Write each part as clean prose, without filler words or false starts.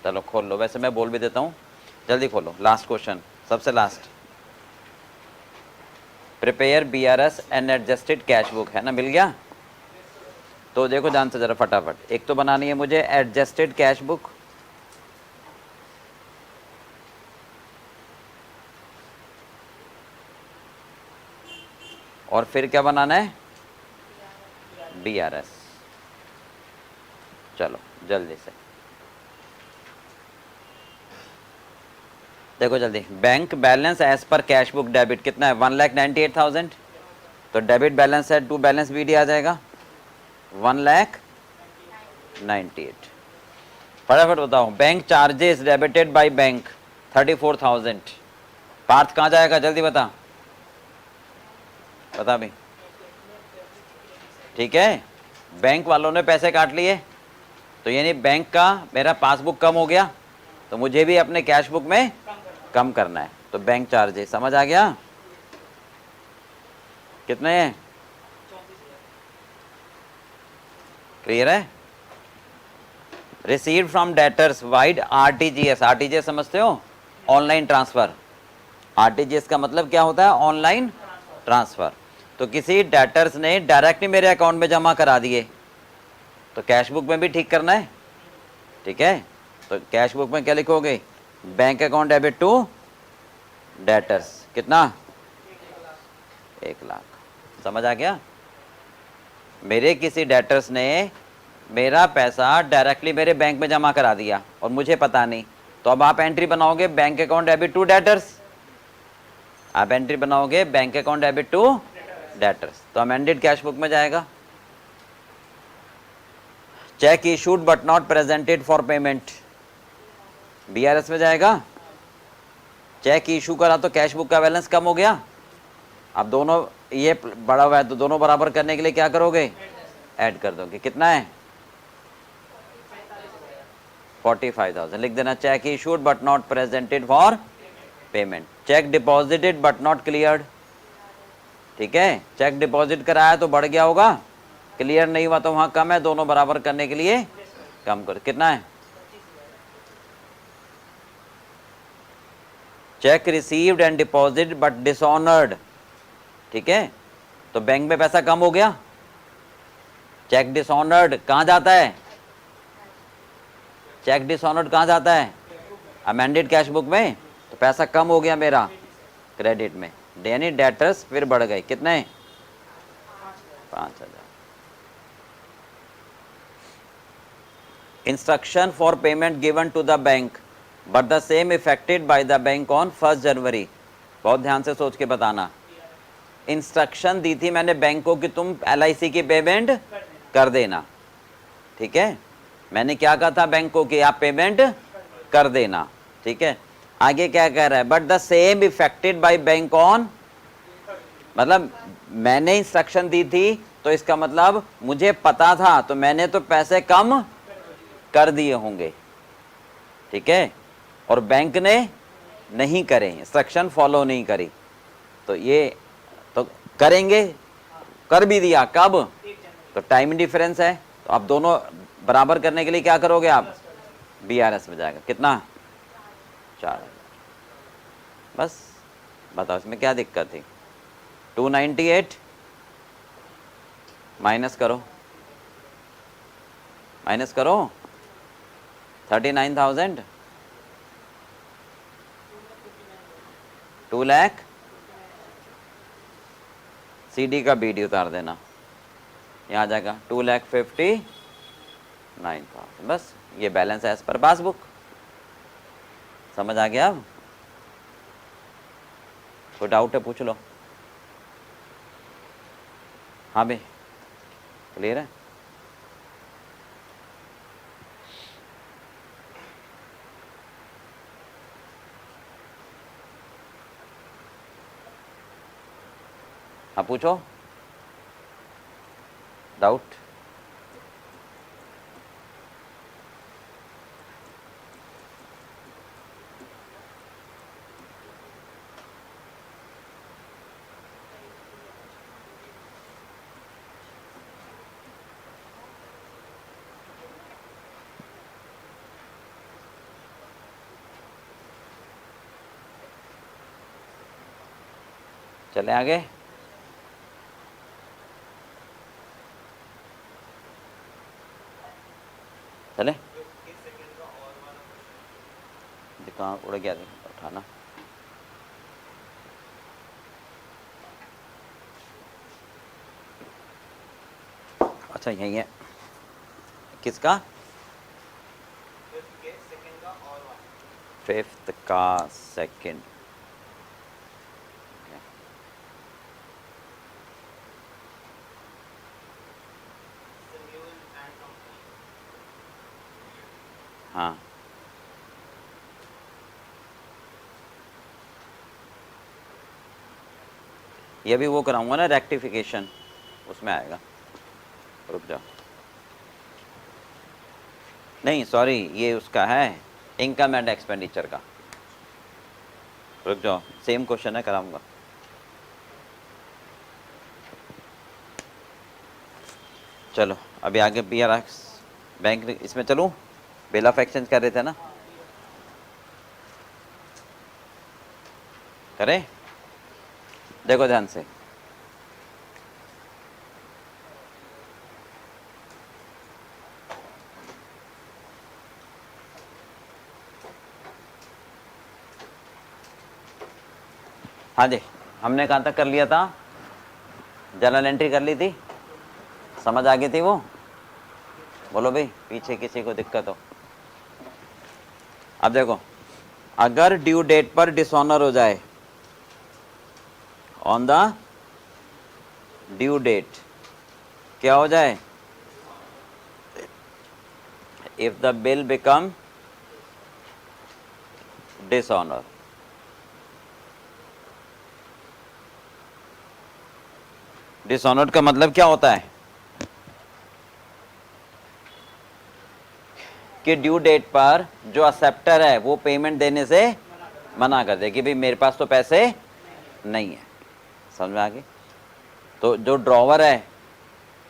चलो खोल लो, वैसे मैं बोल भी देता हूँ, जल्दी खोलो। लास्ट क्वेश्चन, सबसे last. Prepare BRS and adjusted cash book, है ना, मिल गया। तो देखो ध्यान से जरा फटाफट, एक तो बनानी है मुझे एडजस्टेड कैश बुक, और फिर क्या बनाना है, BRS। चलो जल्दी से देखो जल्दी। Bank balance as per cash book debit कितना है, 1,98,000। तो डेबिट बैलेंस है टू बैलेंस BD आ जाएगा 1,98,000। फटाफट बताओ, bank charges debited by bank 34,000। Parth कहाँ जाएगा, जल्दी बता, बता भाई। ठीक है, बैंक वालों ने पैसे काट लिए, तो यानी बैंक का मेरा पासबुक कम हो गया, तो मुझे भी अपने कैश बुक में कम करना है। तो बैंक चार्जेस समझ आ गया, कितने हैं, क्लियर है। Received from debtors wide RTGS, RTGS समझते हो, ऑनलाइन ट्रांसफर। RTGS का मतलब क्या होता है, ऑनलाइन ट्रांसफर। तो किसी डेटर्स ने डायरेक्टली मेरे अकाउंट में जमा करा दिए, तो कैश बुक में भी ठीक करना है, ठीक है। तो कैश बुक में क्या लिखोगे, bank account debit to debtors, कितना, 1,00,000। समझ आ गया। मेरे किसी डेटर्स ने मेरा पैसा डायरेक्टली मेरे बैंक में जमा करा दिया और मुझे पता नहीं, तो अब आप एंट्री बनाओगे bank account debit to debtors, आप एंट्री बनाओगे bank account debit to debtors, तो अमेंडेड कैश बुक में जाएगा। Cheque issued but not presented for payment, BRS में जाएगा। चेक इशू करा तो कैश बुक का बैलेंस कम हो गया, अब दोनों ये बड़ा हुआ है तो दोनों बराबर करने के लिए क्या करोगे, ऐड कर दोगे, कितना है 45,000 लिख देना। Check issued but not presented for payment, check deposited but not cleared, ठीक है। चेक डिपॉजिट कराया तो बढ़ गया होगा, क्लियर नहीं हुआ तो वहां कम है, दोनों बराबर करने के लिए कम कर, कितना है। Check received and deposit but dishonoured, ठीक है, तो बैंक में पैसा कम हो गया। चेक डिसऑनर्ड कहां जाता है, चेक डिसऑनर्ड कहां जाता है, अमेंडेड कैश बुक में, तो पैसा कम हो गया मेरा क्रेडिट में, यानी डेटर्स फिर बढ़ गए, कितने 5,000। Instruction for payment given to the bank but the same effected by the bank on 1 जनवरी, बहुत ध्यान से सोच के बताना। इंस्ट्रक्शन दी थी मैंने बैंक को कि तुम LIC की पेमेंट कर देना, ठीक है, मैंने क्या कहा था बैंक को कि आप पेमेंट कर देना, ठीक है। आगे क्या कह रहा है, but the same effected by bank on, मतलब मैंने इंस्ट्रक्शन दी थी तो इसका मतलब मुझे पता था, तो मैंने तो पैसे कम कर दिए होंगे, ठीक है, और बैंक ने नहीं करे, इंस्ट्रक्शन फॉलो नहीं करी, तो ये तो करेंगे, कर भी दिया कब, तो टाइम डिफरेंस है, तो अब दोनों बराबर करने के लिए क्या करोगे आप, BRS में जाएगा, कितना 4,000। बस बताओ इसमें क्या दिक्कत थी। 298 माइनस करो, माइनस करो 39,000, 2 लाख, CD का BD उतार देना, यहाँ आ जाएगा 2,59,000। बस ये बैलेंस है एज पर पासबुक, समझ आ गया। अब कोई डाउट है पूछ लो। हाँ भाई क्लियर है। हाँ पूछो, डाउट। चले आगे। चले, कहाँ उड़ गया, उठाना। अच्छा यही है, किसका? फिफ्थ का सेकंड। हाँ, ये भी वो कराऊंगा ना रेक्टिफिकेशन, उसमें आएगा। रुक जाओ, नहीं सॉरी, ये उसका है इनकम एंड एक्सपेंडिचर का। रुक जाओ, सेम क्वेश्चन है, कराऊंगा। चलो अभी आगे BRX बैंक, इसमें चलूँ, बिल ऑफ एक्सचेंज कर रहे थे ना, करें? देखो ध्यान से, हाँ जी, हमने कहाँ तक कर लिया था? जर्नल एंट्री कर ली थी, समझ आ गई थी वो? बोलो भाई, पीछे किसी को दिक्कत हो? अब देखो, अगर ड्यू डेट पर डिसऑनर हो जाए, ऑन द ड्यू डेट क्या हो जाए? If the bill become dishonour, dishonoured का मतलब क्या होता है कि ड्यू डेट पर जो एक्सेप्टर है वो पेमेंट देने से मना कर दे कि भाई मेरे पास तो पैसे नहीं है। समझ में आ गई? तो जो ड्रॉवर है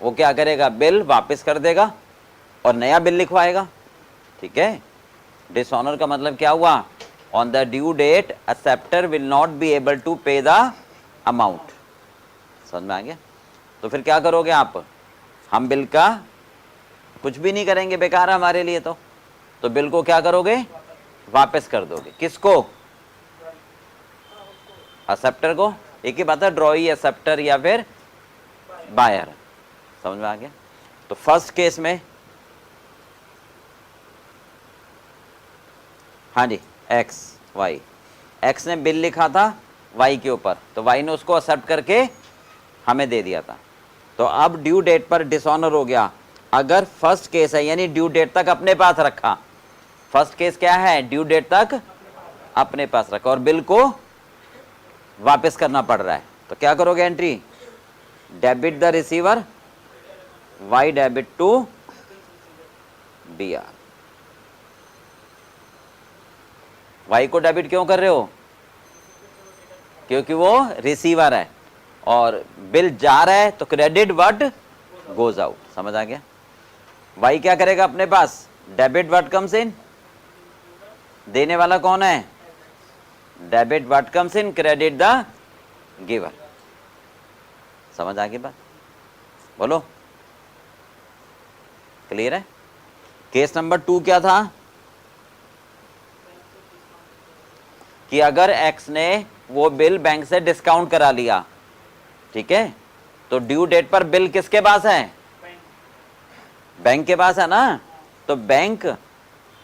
वो क्या करेगा? बिल वापस कर देगा और नया बिल लिखवाएगा। ठीक है, डिसऑनर का मतलब क्या हुआ? On the due date acceptor will not be able to pay the amount. समझ में आ गया? तो फिर क्या करोगे आप? हम बिल का कुछ भी नहीं करेंगे, बेकार है हमारे लिए। तो बिल को क्या करोगे? वापस कर दोगे। किसको? एक्सेप्टर को। एक ही बात है, ड्रॉई, एक्सेप्टर या फिर बायर। समझ में आ गया? तो फर्स्ट केस में, हाँ जी, एक्स वाई, एक्स ने बिल लिखा था वाई के ऊपर, तो वाई ने उसको एक्सेप्ट करके हमें दे दिया था। तो अब ड्यू डेट पर डिसऑनर हो गया। अगर फर्स्ट केस है यानी ड्यू डेट तक अपने पास रखा, फर्स्ट केस क्या है? ड्यू डेट तक अपने पास रखा और बिल को वापस करना पड़ रहा है, तो क्या करोगे? Entry debit the receiver, Y debit to BR। Y को डेबिट क्यों कर रहे हो? क्योंकि वो रिसीवर है और बिल जा रहा है, तो क्रेडिट व्हाट गोज आउट। समझ आ गया? वाई क्या करेगा अपने पास? डेबिट व्हाट कम्स इन, देने वाला कौन है? Debit what comes in, credit the giver. समझ आ गई बात? बोलो, क्लियर है? केस नंबर 2 क्या था कि अगर एक्स ने वो बिल बैंक से डिस्काउंट करा लिया, ठीक है, तो ड्यू डेट पर बिल किसके पास है? बैंक के पास है ना। तो बैंक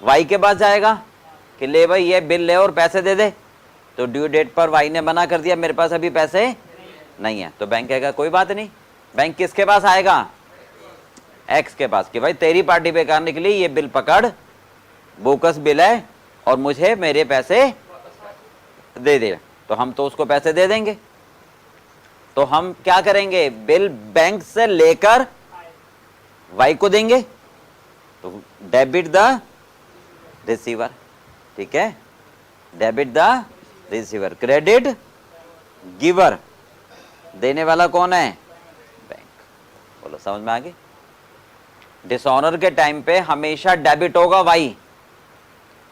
वाई के पास जाएगा कि ले भाई ये बिल ले और पैसे दे दे। तो ड्यू डेट पर वाई ने मना कर दिया, मेरे पास अभी पैसे नहीं है, तो बैंक कहेगा कोई बात नहीं। बैंक किसके पास आएगा? एक्स के पास कि भाई तेरी पार्टी बेकार निकली, ये बिल पकड़, बोकस बिल है और मुझे मेरे पैसे दे दे। तो हम तो उसको पैसे दे देंगे। तो हम क्या करेंगे? बिल बैंक से लेकर वाई को देंगे, तो डेबिट द रिसीवर। ठीक है, debit the receiver, credit giver, देने वाला कौन है? बैंक। बोलो, समझ में आ गई? डिसऑनर के टाइम पे हमेशा डेबिट होगा वाई,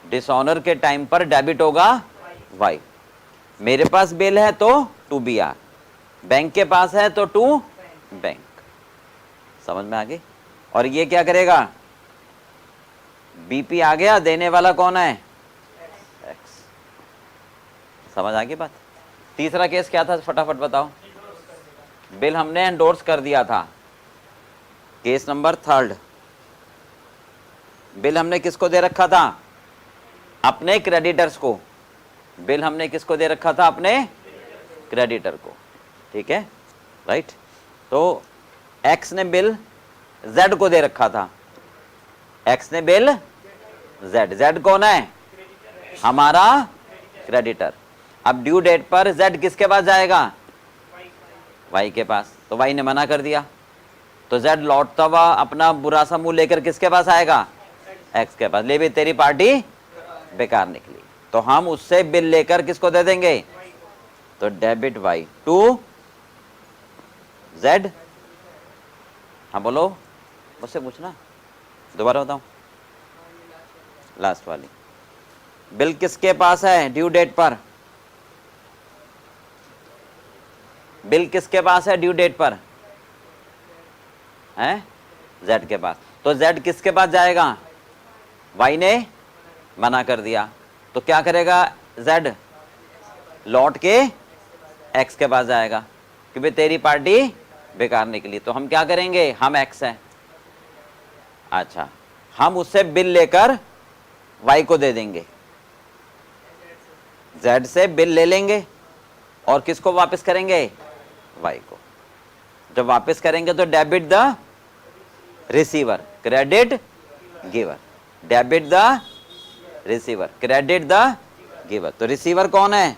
डिसऑनर के टाइम पर डेबिट होगा वाई। मेरे पास बिल है तो टू BR, बैंक के पास है तो टू बैंक। समझ में आ गई। और ये क्या करेगा, बीपी आ गया, देने वाला कौन है, एक्स। समझ आ गई बात। तीसरा केस क्या था फटाफट बताओ। बिल हमने एंडोर्स कर दिया था। केस नंबर थर्ड, बिल हमने किसको दे रखा था, अपने क्रेडिटर्स को। बिल हमने किसको दे रखा था, अपने क्रेडिटर को। ठीक है, राइट। तो एक्स ने बिल जेड को दे रखा था। एक्स ने बिल जेड, जेड कौन है, हमारा क्रेडिटर। अब ड्यू डेट पर जेड किसके पास जाएगा, वाई के पास। तो वाई ने मना कर दिया, तो जेड लौटता हुआ अपना बुरा सा मुंह लेकर किसके पास आएगा, एक्स के पास। ले भी तेरी पार्टी बेकार निकली। तो हम उससे बिल लेकर किसको दे देंगे, तो डेबिट वाई टू जेड। हाँ बोलो, मुझसे पूछना, दोबारा बताओ। लास्ट वाली, बिल किसके पास है ड्यू डेट पर, बिल किसके पास है ड्यू डेट पर है, जेड के पास। तो जेड किसके पास जाएगा, वाई ने मना कर दिया, तो क्या करेगा जेड, लौट के एक्स के पास जाएगा कि भाई तेरी पार्टी बेकार निकली। तो हम क्या करेंगे, हम एक्स हैं, अच्छा, हम उससे बिल लेकर वाई को दे देंगे, जेड से बिल ले लेंगे और किसको वापस करेंगे, वाई को। जब वापस करेंगे तो debit the receiver, credit giver. Debit the receiver, credit the giver. तो रिसीवर कौन है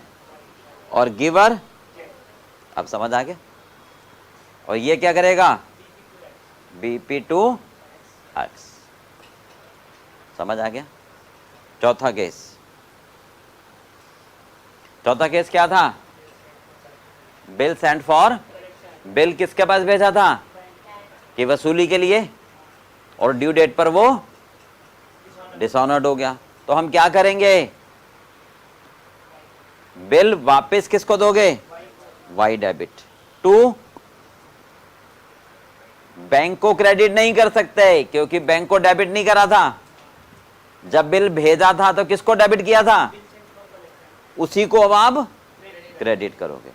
और गिवर, अब समझ आ गया। और ये क्या करेगा, बीपी टू एक्स। समझ आ गया। चौथा केस, चौथा केस क्या था, बिल सेंड फॉर, बिल किसके पास भेजा था, कि वसूली के लिए, और ड्यू डेट पर वो डिसऑनर्ड हो गया। तो हम क्या करेंगे, बिल वापस किसको दोगे, वाई डेबिट टू, बैंक को क्रेडिट नहीं कर सकते क्योंकि बैंक को डेबिट नहीं करा था। जब बिल भेजा था तो किसको डेबिट किया था, उसी को अब आप क्रेडिट करोगे।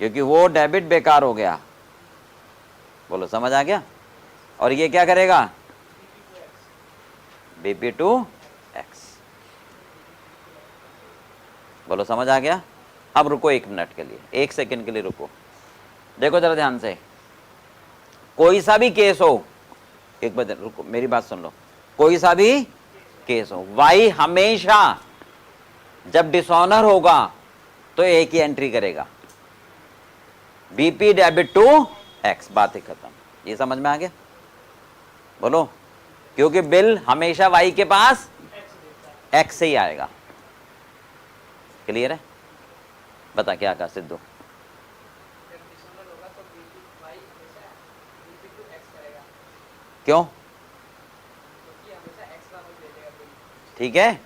क्योंकि वो डेबिट बेकार हो गया। बोलो समझ आ गया। और ये क्या करेगा, बीपी टू एक्स। बोलो समझ आ गया। अब रुको 1 मिनट के लिए, 1 सेकंड के लिए रुको। देखो जरा ध्यान से, कोई सा भी केस हो, एक बार रुको मेरी बात सुन लो, कोई सा भी केस हो, वाई हमेशा जब डिसऑनर होगा तो एक ही एंट्री करेगा, बीपी डेबिट टू एक्स, बात ही खत्म। ये समझ में आ गया। बोलो, क्योंकि बिल हमेशा वाई के पास एक्स से ही आएगा। क्लियर है। बता क्या कहा सिद्धू, क्यों, ठीक है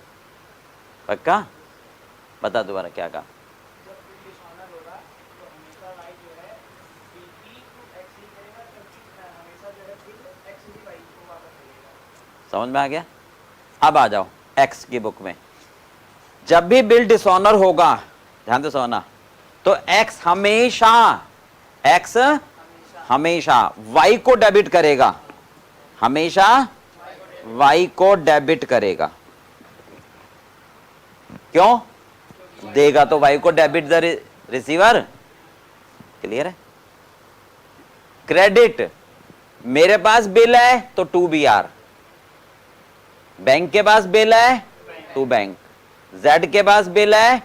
पक्का, बता दोबारा क्या कहा। समझ में आ गया। अब आ जाओ एक्स की बुक में, जब भी बिल डिसऑनर होगा, ध्यान से सुनना, तो एक्स हमेशा वाई को डेबिट करेगा, हमेशा वाई को डेबिट करेगा। क्यों देगा, तो वाई को डेबिट द रिसीवर। क्लियर है। क्रेडिट, मेरे पास बिल है तो टू बी आर, बैंक के पास बिल है टू बैंक, जेड के पास बिल है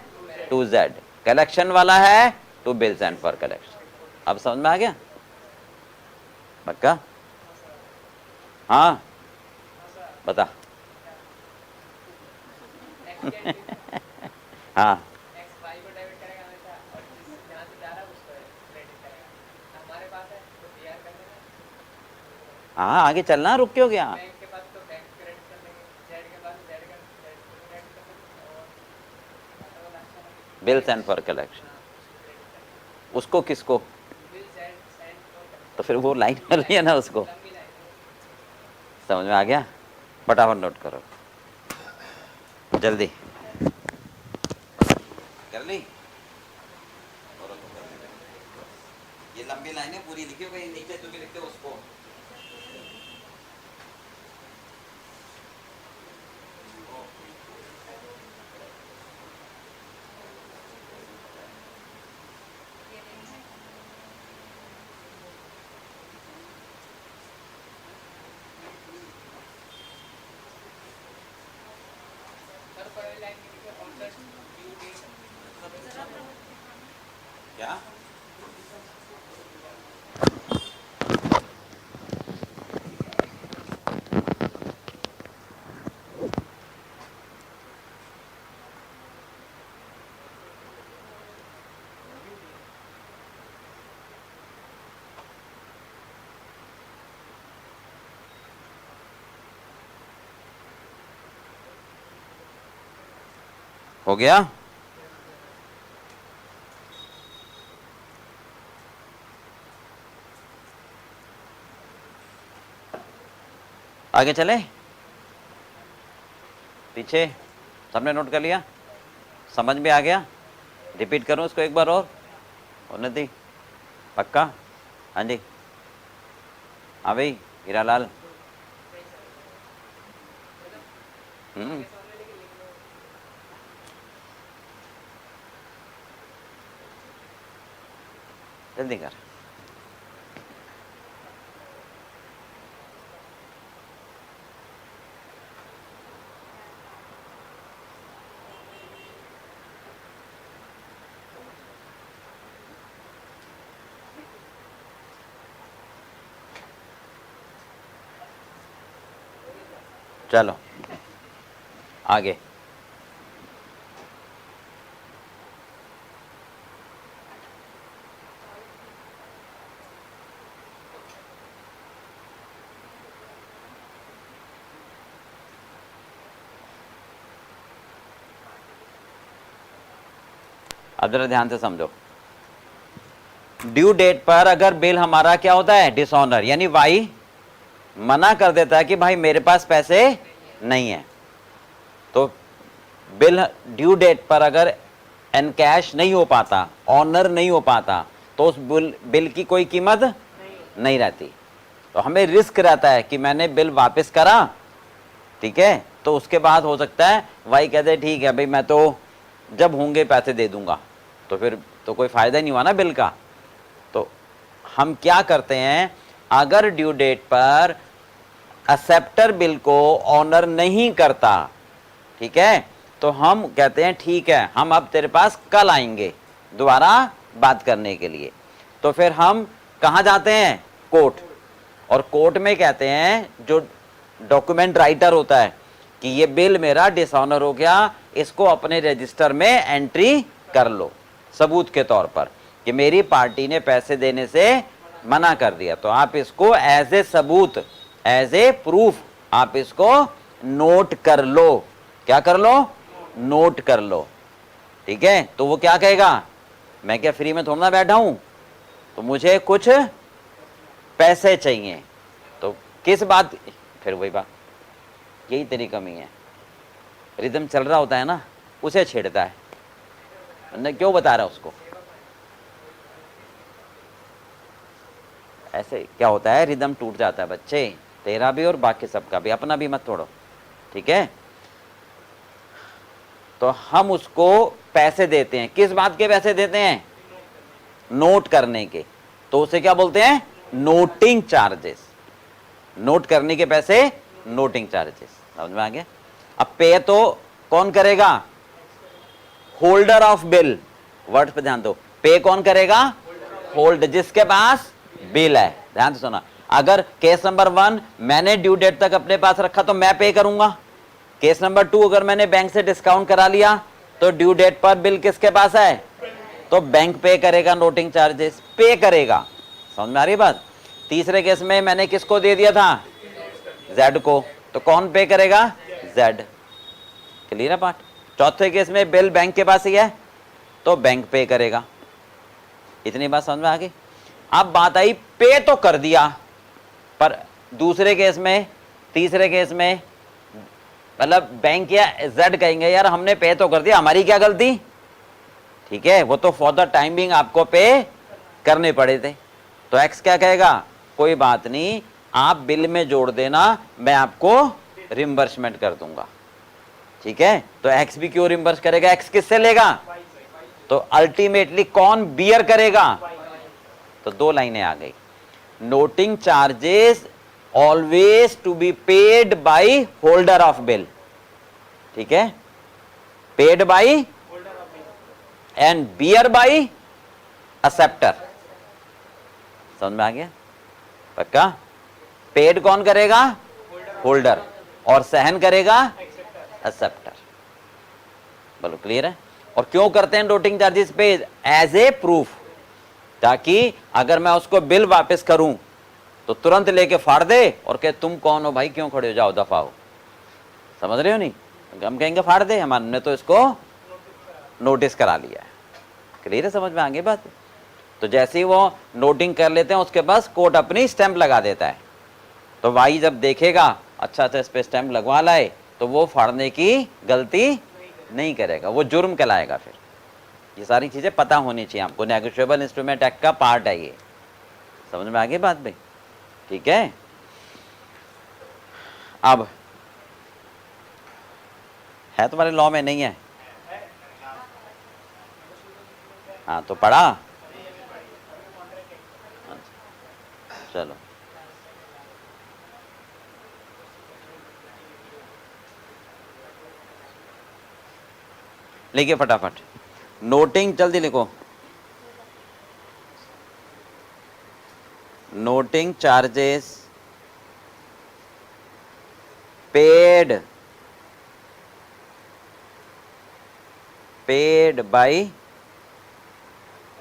टू जेड, कलेक्शन वाला है to bill send for collection. अब समझ में आ गया पक्का। हाँ बता हाँ हाँ, आगे चलना, रुक क्यों गया। बिल सेंड फॉर कलेक्शन, उसको किसको? तो फिर वो लाइन मिल रही है ना उसको, समझ में आ गया? फटाफट नोट करो, जल्दी कर ली। ये लंबी लाइनें पूरी लिखी हो गई, नीचे तुम लिखते हो उसको। क्या हो गया? आगे चले, पीछे सबने नोट कर लिया, समझ में आ गया? रिपीट करूं इसको एक बार और? उन्नति पक्का? हाँ जी, हाँ भाई हीरालाल। जल्दी कर। चलो आगे, अब जरा ध्यान से समझो। ड्यू डेट पर अगर बिल हमारा क्या होता है? डिसऑनर, यानी वाई मना कर देता है कि भाई मेरे पास पैसे नहीं है, तो बिल ड्यू डेट पर अगर एनकैश नहीं हो पाता, ऑनर नहीं हो पाता, तो उस बिल की कोई कीमत नहीं रहती। तो हमें रिस्क रहता है कि मैंने बिल वापस करा, ठीक है, तो उसके बाद हो सकता है वाई कहते ठीक है भाई मैं तो जब होंगे पैसे दे दूंगा, तो फिर तो कोई फायदा नहीं हुआ ना बिल का। तो हम क्या करते हैं, अगर ड्यू डेट पर एक्सेप्टर बिल को ऑनर नहीं करता, ठीक है, तो हम कहते हैं ठीक है हम अब तेरे पास कल आएंगे दोबारा बात करने के लिए। तो फिर हम कहाँ जाते हैं? कोर्ट। और कोर्ट में कहते हैं जो डॉक्यूमेंट राइटर होता है कि ये बिल मेरा डिसऑनर हो गया, इसको अपने रजिस्टर में एंट्री कर लो सबूत के तौर पर कि मेरी पार्टी ने पैसे देने से मना कर दिया। तो आप इसको एज ए सबूत, एज ए प्रूफ आप इसको नोट कर लो। क्या कर लो? नोट कर लो, ठीक है। तो वो क्या कहेगा, मैं क्या फ्री में थोड़ा ना बैठा हूं, तो मुझे कुछ पैसे चाहिए। तो किस बात, फिर वही बात, यही तेरी कमी है, रिदम चल रहा होता है ना उसे छेड़ता है, मैं क्यों बता रहा उसको। ऐसे क्या होता है, रिदम टूट जाता है बच्चे, तेरा भी और बाकी सबका भी, अपना भी मत तोड़ो, ठीक है। तो हम उसको पैसे देते हैं, किस बात के पैसे देते हैं? नोट करने के। तो उसे क्या बोलते हैं? Noting charges. नोट करने के पैसे नोटिंग चार्जेस, समझ में आ गया। अब पे तो कौन करेगा? होल्डर ऑफ बिल, वर्ड पे ध्यान दो, पे कौन करेगा? होल्ड, जिसके पास बिल है। ध्यान से सुना, अगर केस नंबर 1 मैंने ड्यू डेट तक अपने पास रखा तो मैं पे करूंगा। केस नंबर 2 अगर मैंने बैंक से डिस्काउंट करा लिया तो ड्यू डेट पर बिल किसके पास है? तो बैंक पे करेगा, नोटिंग चार्जेस पे करेगा। समझ में आ रही बात। तीसरे केस में मैंने किसको दे दिया था? जेड को, तो कौन पे करेगा? जेड। क्लियर है बात। चौथे केस में बिल बैंक के पास ही है, तो बैंक पे करेगा। इतनी बात समझ में आ गई। अब बात आई पे तो कर दिया, पर दूसरे केस में, तीसरे केस में, मतलब बैंक या जेड कहेंगे यार हमने पे तो कर दिया, हमारी क्या गलती, ठीक है, वो तो फॉर द टाइम बिंग आपको पे करने पड़े थे। तो एक्स क्या कहेगा, कोई बात नहीं, आप बिल में जोड़ देना, मैं आपको रिम्बर्समेंट कर दूंगा, ठीक है। तो एक्स भी क्यों रिम्बर्स करेगा, एक्स किससे लेगा, तो अल्टीमेटली कौन बियर करेगा। तो दो लाइनें आ गई, noting charges always to be paid by holder of bill, ठीक है, paid by and bear by acceptor. समझ में आ गया, पक्का। पेड कौन करेगा, होल्डर, और सहन करेगा एक्सेप्टर। बोलो क्लियर है। और क्यों करते हैं नोटिंग चार्जेस पे, एज ए प्रूफ, ताकि अगर मैं उसको बिल वापस करूं तो तुरंत लेके फाड़ दे और कहे तुम कौन हो भाई, क्यों खड़े हो, जाओ दफा हो। समझ रहे हो नहीं, हम कहेंगे फाड़ दे, हमने तो इसको नोटिस करा लिया है। क्लियर है, समझ में आ गई बात। तो जैसे ही वो नोटिंग कर लेते हैं उसके पास कोर्ट अपनी स्टैंप लगा देता है, तो भाई जब देखेगा अच्छा इस पे स्टैंप लगवा लाए, तो वो फाड़ने की गलती नहीं करेगा, वो जुर्म कहलाएगा। फिर ये सारी चीजें पता होनी चाहिए आपको, नेगोशिएबल इंस्ट्रूमेंट एक्ट का पार्ट है ये। समझ में आ गई बात भाई, ठीक है। अब है तुम्हारे लॉ में, नहीं है, हाँ तो पढ़ा, चलो लिखिए फटाफट, नोटिंग जल्दी लिखो, noting charges paid by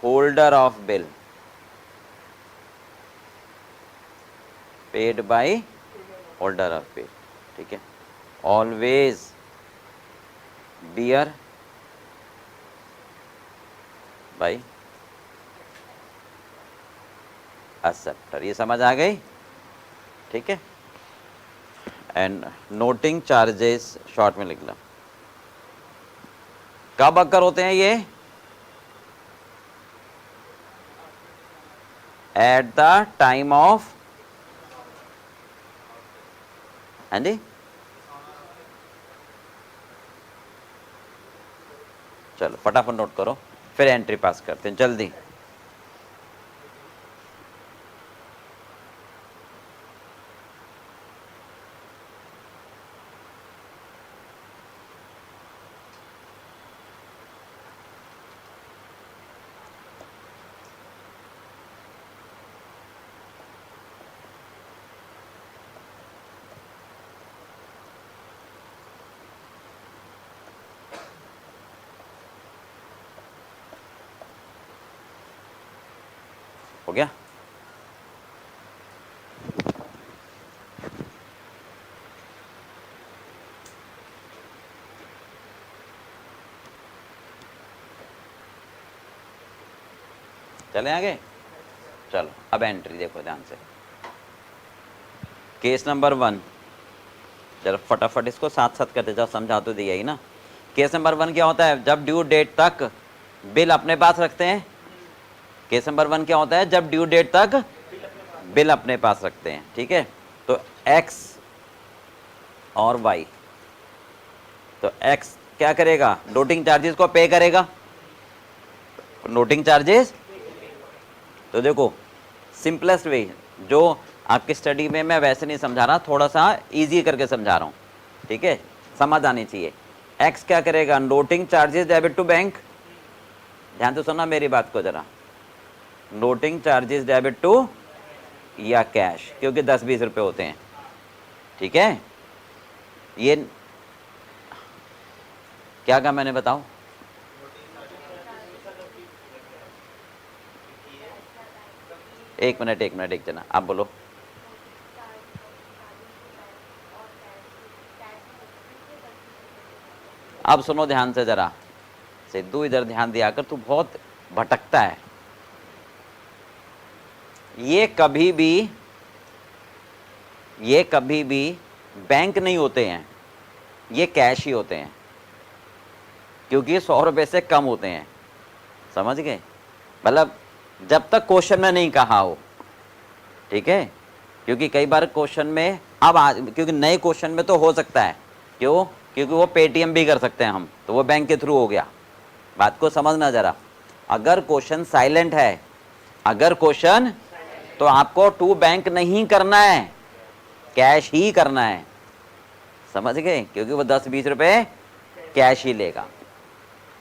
holder of bill, paid by holder of bill, ठीक है, ऑलवेज बियर बाय एक्सेप्टर। ये समझ आ गई, ठीक है। एंड नोटिंग चार्जेस शॉर्ट में लिख लो, कब अक्कर होते हैं ये, एट द टाइम ऑफ, हाँ जी, चलो फटाफट नोट करो, फिर एंट्री पास करते हैं जल्दी। हो गया, चले आगे, चलो अब एंट्री देखो ध्यान से, केस नंबर 1, जरा फटाफट इसको साथ साथ करते जाओ, समझा तो दिया ही ना। केस नंबर 1 क्या होता है, जब ड्यू डेट तक बिल अपने पास रखते हैं। केस नंबर 1 क्या होता है, जब ड्यू डेट तक बिल अपने पास रखते हैं, ठीक है। तो एक्स और वाई, तो एक्स क्या करेगा, नोटिंग चार्जेस को पे करेगा, नोटिंग चार्जेस। तो देखो सिंपलेस्ट वे, जो आपकी स्टडी में मैं वैसे नहीं समझा रहा, थोड़ा सा इजी करके समझा रहा हूँ, ठीक है, समझ आनी चाहिए। एक्स क्या करेगा, noting charges debit to bank, ध्यान से सुनना मेरी बात को जरा, नोटिंग चार्जेस डेबिट टू या कैश, क्योंकि 10-20 रुपए होते हैं, ठीक है। ये क्या कहा मैंने, बताओ, एक मिनट एक जना आप बोलो। अब सुनो ध्यान से जरा, सिद्धू इधर ध्यान दिया कर, तू बहुत भटकता है। ये कभी भी बैंक नहीं होते हैं, ये कैश ही होते हैं, क्योंकि 100 रुपये से कम होते हैं। समझ गए? मतलब जब तक क्वेश्चन में नहीं कहा हो, ठीक है? क्योंकि कई बार क्वेश्चन में अब क्योंकि नए क्वेश्चन में तो हो सकता है, क्यों? क्योंकि वो पेटीएम भी कर सकते हैं हम, तो वो बैंक के थ्रू हो गया। बात को समझना जरा। अगर क्वेश्चन साइलेंट है, अगर क्वेश्चन, तो आपको टू बैंक नहीं करना है, कैश ही करना है। समझ गए? क्योंकि वो 10-20 रुपए कैश ही लेगा,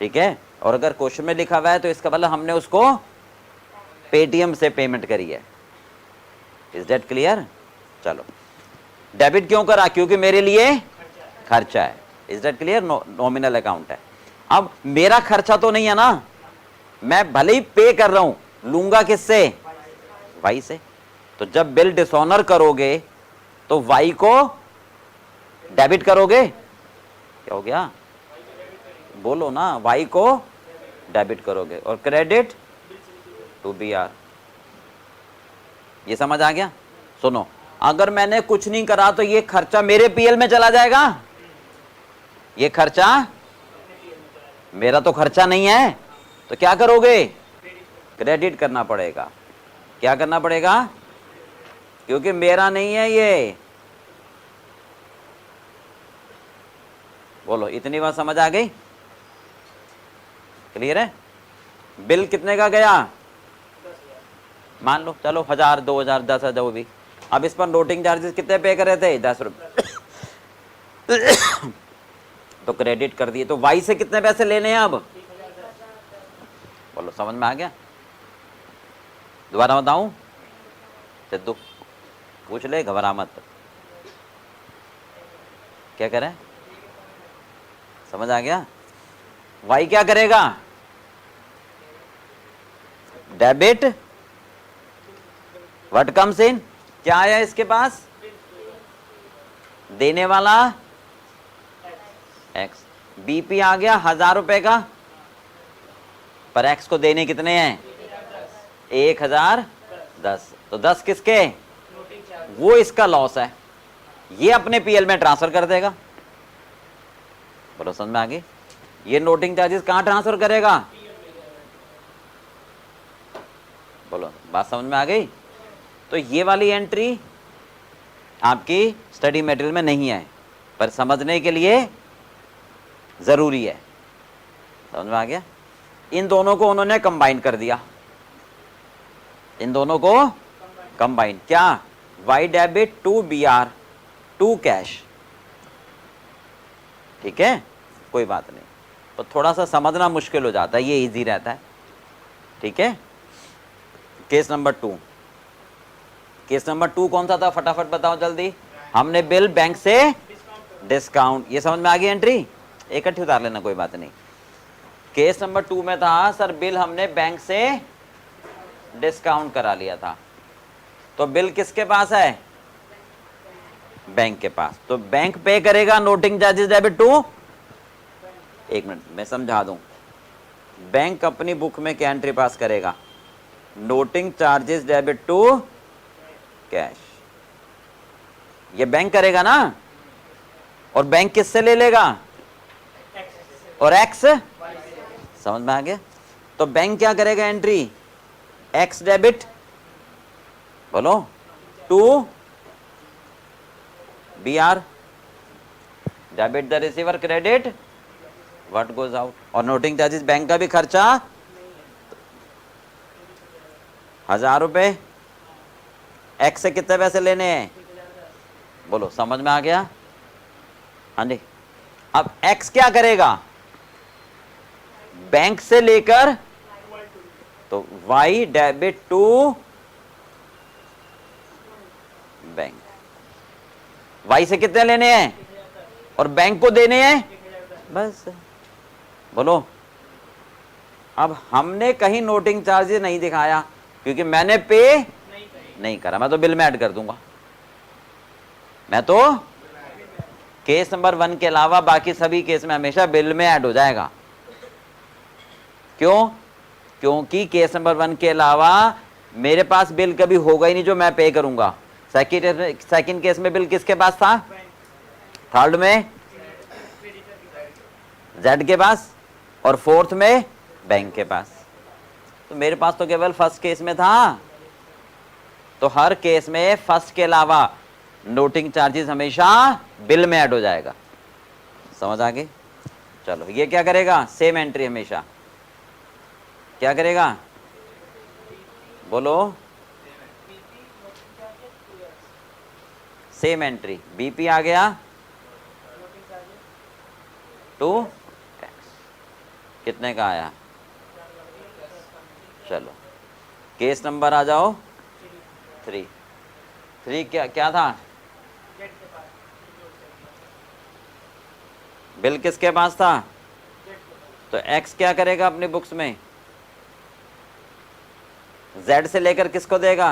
ठीक है? और अगर क्वेश्चन में लिखा हुआ है तो इसका मतलब हमने उसको पेटीएम से पेमेंट करी है। Is that clear? चलो, डेबिट क्यों करा? क्योंकि मेरे लिए खर्चा है। Is that clear? Nominal account है। अब मेरा खर्चा तो नहीं है ना, मैं भले ही पे कर रहा हूं, लूंगा किससे? वाई से। तो जब बिल डिसऑनर करोगे तो वाई को डेबिट करोगे। क्या हो गया? बोलो ना, वाई को डेबिट करोगे और क्रेडिट टू बी आर। ये समझ आ गया? सुनो, अगर मैंने कुछ नहीं करा तो ये खर्चा मेरे पीएल में चला जाएगा। ये खर्चा मेरा तो खर्चा नहीं है, तो क्या करोगे? क्रेडिट करना पड़ेगा। क्या करना पड़ेगा? क्योंकि मेरा नहीं है ये। बोलो, इतनी बात समझ आ गई? क्लियर है? बिल कितने का गया? मान लो, चलो 1000, 2000, 10,000 जो भी। अब इस पर नोटिंग चार्जेस कितने पे करे थे? 10 रुपये। तो क्रेडिट कर दिए। तो वाई से कितने पैसे लेने हैं अब? बोलो, समझ में आ गया? दोबारा बताऊं? सिद्धू पूछ ले, घबरा मत। क्या करें? समझ आ गया? वाई क्या करेगा? Debit what comes in. क्या आया इसके पास? देने वाला एक्स। बीपी आ गया 1000 रुपए का, पर एक्स को देने कितने हैं? 1010। तो 10 किसके? वो इसका लॉस है, ये अपने पीएल में ट्रांसफर कर देगा। बोलो, समझ में आ गई? ये नोटिंग चार्जेस कहां ट्रांसफर करेगा? बोलो, बात समझ में आ गई? तो ये वाली एंट्री आपकी स्टडी मटेरियल में नहीं है, पर समझने के लिए जरूरी है। समझ में आ गया? इन दोनों को उन्होंने कंबाइन कर दिया, इन दोनों को कंबाइन। क्या? Y debit to B R to cash. ठीक है, कोई बात नहीं। तो थोड़ा सा समझना मुश्किल हो जाता है, ये इजी रहता है। ठीक है, केस नंबर 2। केस नंबर 2 कौन सा था? फटाफट बताओ जल्दी। हमने बिल बैंक से डिस्काउंट, ये समझ में आ गई एंट्री? इकट्ठी उतार लेना, कोई बात नहीं। केस नंबर 2 में था सर, बिल हमने बैंक से डिस्काउंट करा लिया था। तो बिल किसके पास है? बैंक के पास। तो बैंक पे करेगा नोटिंग चार्जेस डेबिट टू, एक मिनट मैं समझा दूं। बैंक अपनी बुक में क्या एंट्री पास करेगा? Noting charges debit to cash. ये बैंक करेगा ना, और बैंक किससे ले लेगा? और एक्स। समझ में आ गया? तो बैंक क्या करेगा एंट्री? एक्स डेबिट, बोलो, to B R, debit the receiver, credit what goes out. और नोटिंग चार्जेस बैंक का भी खर्चा 1000 रुपए। एक्स से कितने पैसे लेने हैं? बोलो, समझ में आ गया? हाँ जी। अब एक्स क्या करेगा? बैंक से लेकर, तो Y debit to bank. Y से कितने लेने हैं और बैंक को देने हैं, बस। बोलो, अब हमने कहीं नोटिंग चार्जेस नहीं दिखाया, क्योंकि मैंने पे नहीं करा। मैं तो बिल में ऐड कर दूंगा। मैं तो केस नंबर 1 के अलावा बाकी सभी केस में हमेशा बिल में ऐड हो जाएगा। क्यों? क्योंकि केस नंबर 1 के अलावा मेरे पास बिल कभी होगा ही नहीं जो मैं पे करूंगा। सेकंड केस में बिल किसके पास था? थर्ड में जेड के पास, और फोर्थ में बैंक के पास। तो मेरे पास तो केवल फर्स्ट केस में था। तो हर केस में फर्स्ट के अलावा नोटिंग चार्जेस हमेशा बिल में ऐड हो जाएगा। समझ आ गई? चलो, ये क्या करेगा? सेम एंट्री हमेशा क्या करेगा? बोलो। सेम एंट्री, बीपी आ गया टू टैक्स। कितने का आया? चलो, केस नंबर आ जाओ 3। 3 क्या क्या था? बिल किसके पास था? तो एक्स क्या करेगा अपनी बुक्स में? जेड से लेकर किसको देगा?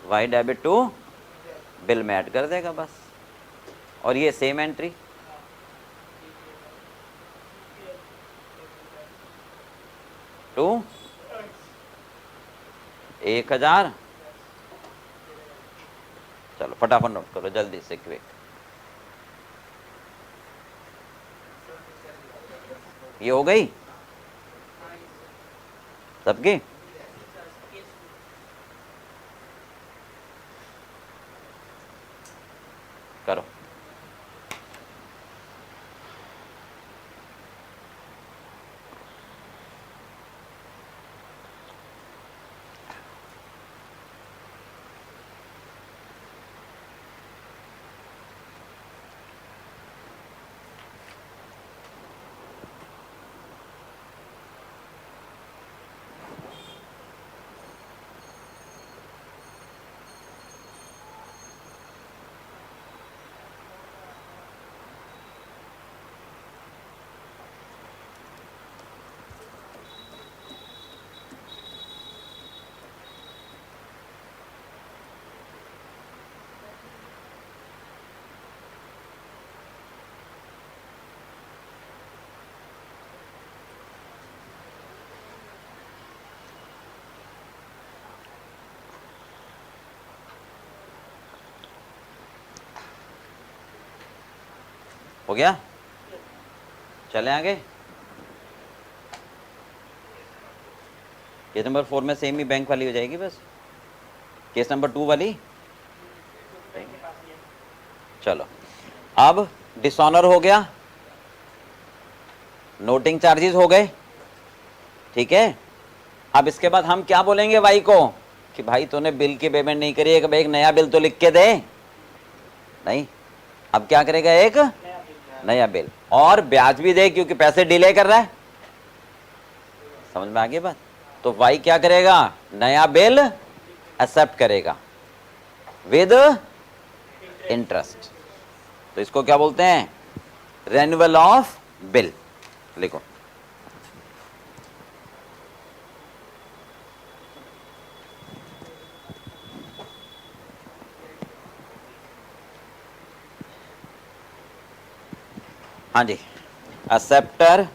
वाई डेबिट टू बिल में ऐड कर देगा बस। और ये सेम एंट्री टू 1000। चलो फटाफट नोट करो जल्दी से, क्विक। ये हो गई सबकी? करो। हो गया? चले आगे। केस नंबर 4 में सेम ही बैंक वाली हो जाएगी बस। केस नंबर 2 वाली। चलो, अब डिसऑनर हो गया, नोटिंग चार्जेस हो गए, ठीक है। अब इसके बाद हम क्या बोलेंगे भाई को कि भाई तूने बिल की पेमेंट नहीं करी है, एक नया बिल तो लिख के दे। नहीं, अब क्या करेगा? एक नया बिल, और ब्याज भी दे क्योंकि पैसे डिले कर रहा है। समझ में आ गई बात? तो भाई क्या करेगा? नया बिल एक्सेप्ट करेगा विद इंटरेस्ट। तो इसको क्या बोलते हैं? Renewal of bill. लिखो। हाँ जी, acceptor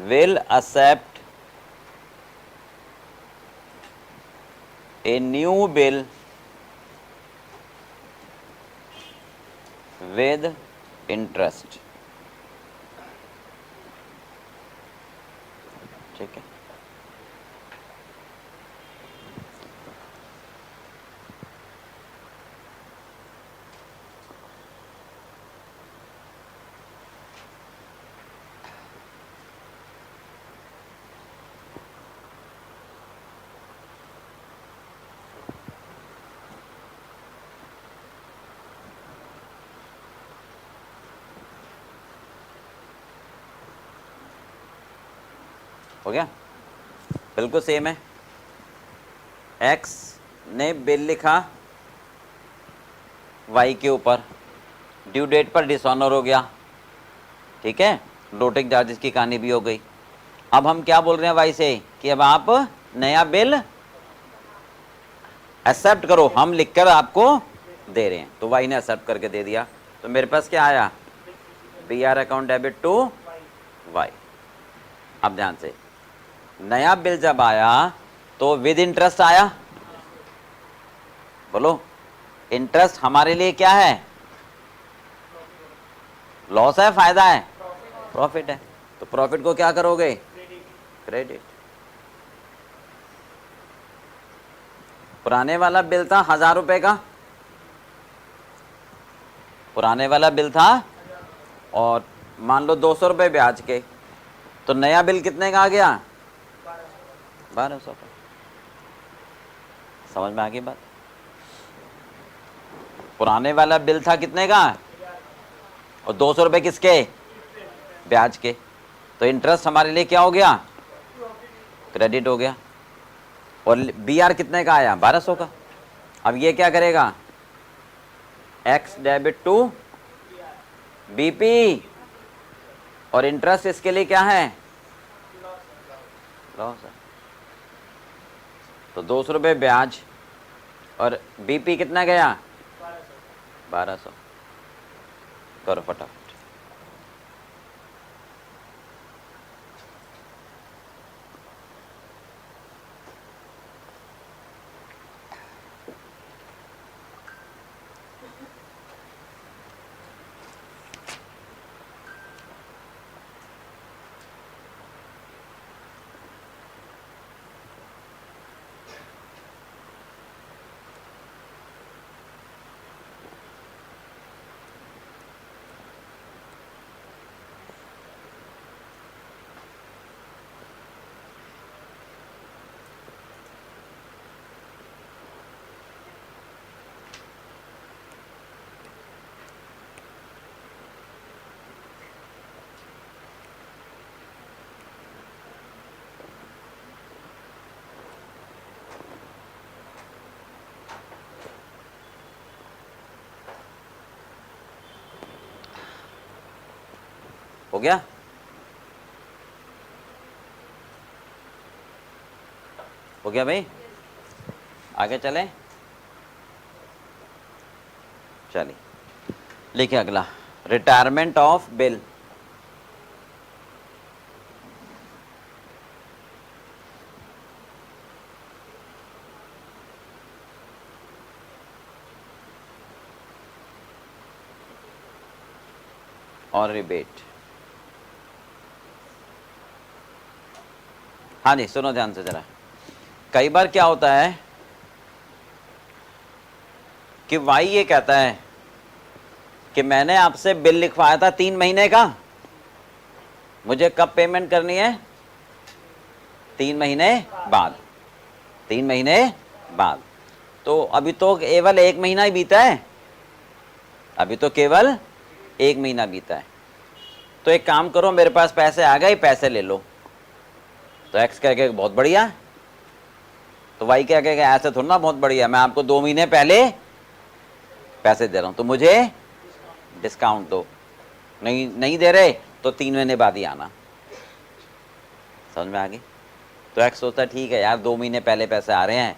will accept a new bill with interest। ठीक है। हो गया? बिल्कुल सेम है। एक्स ने बिल लिखा वाई के ऊपर, ड्यू डेट पर डिसऑनर हो गया, ठीक है। नोटिंग चार्जेस की कहानी भी हो गई। अब हम क्या बोल रहे हैं वाई से कि अब आप नया बिल एक्सेप्ट करो, हम लिखकर आपको दे रहे हैं। तो वाई ने एक्सेप्ट करके दे दिया। तो मेरे पास क्या आया, B R account debit to Y. अब ध्यान से, नया बिल जब आया तो विद इंटरेस्ट आया। बोलो, इंटरेस्ट हमारे लिए क्या है, लॉस है फायदा है, प्रॉफिट है। तो प्रॉफिट को क्या करोगे, क्रेडिट। पुराने वाला बिल था 1000 रुपए का, पुराने वाला बिल था और मान लो 200 रुपए ब्याज के, तो नया बिल कितने का आ गया, 1200 का। समझ में आ गई बात। पुराने वाला बिल था कितने का, और 200 रुपए किसके, ब्याज के। तो इंटरेस्ट हमारे लिए क्या हो गया, क्रेडिट हो गया। और बी आर कितने का आया, 1200 का। अब ये क्या करेगा, एक्स डेबिट टू बीपी, और इंटरेस्ट इसके लिए क्या है, लॉस है। तो 200 रुपये ब्याज और बीपी कितना गया, 1200। करो फटाफट। हो गया, हो गया भाई, आगे चलें। चलिए लिखिए अगला, रिटायरमेंट ऑफ बिल। और रिबेट। हाँ जी, सुनो ध्यान से जरा। कई बार क्या होता है कि वाई ये कहता है कि मैंने आपसे बिल लिखवाया था 3 महीने का, मुझे कब पेमेंट करनी है, 3 महीने बाद, 3 महीने बाद। तो अभी तो केवल 1 महीना ही बीता है, अभी तो केवल 1 महीना बीता है। तो एक काम करो, मेरे पास पैसे आ गए, पैसे ले लो। तो एक्स कह के बहुत बढ़िया, तो वाई क्या कहेगा, ऐसे थोड़ा ना बहुत बढ़िया, मैं आपको 2 महीने पहले पैसे दे रहा हूं, तो मुझे डिस्काउंट दो। नहीं दे रहे तो 3 महीने बाद ही आना। समझ में आ गई। तो एक्स सोचता है ठीक है यार, 2 महीने पहले पैसे आ रहे हैं,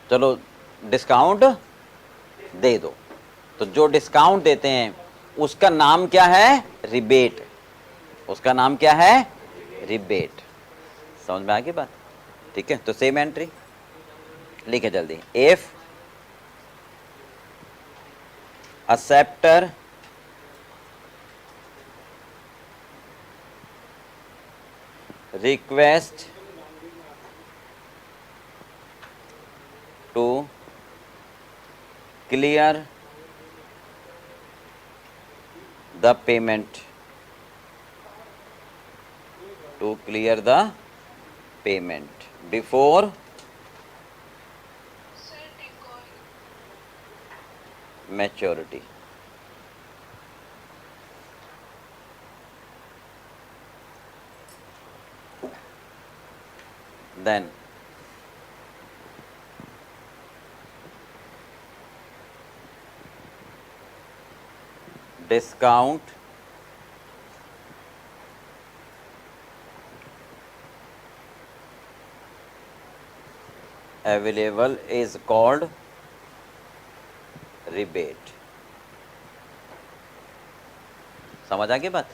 चलो डिस्काउंट दे दो। तो जो डिस्काउंट देते हैं उसका नाम क्या है, रिबेट। उसका नाम क्या है, रिबेट। समझ में आ गई बात। ठीक है, तो सेम एंट्री लिखे जल्दी। If acceptor request to clear the payment, to clear the payment before maturity. Then discount available is called rebate. समझ आ गई बात?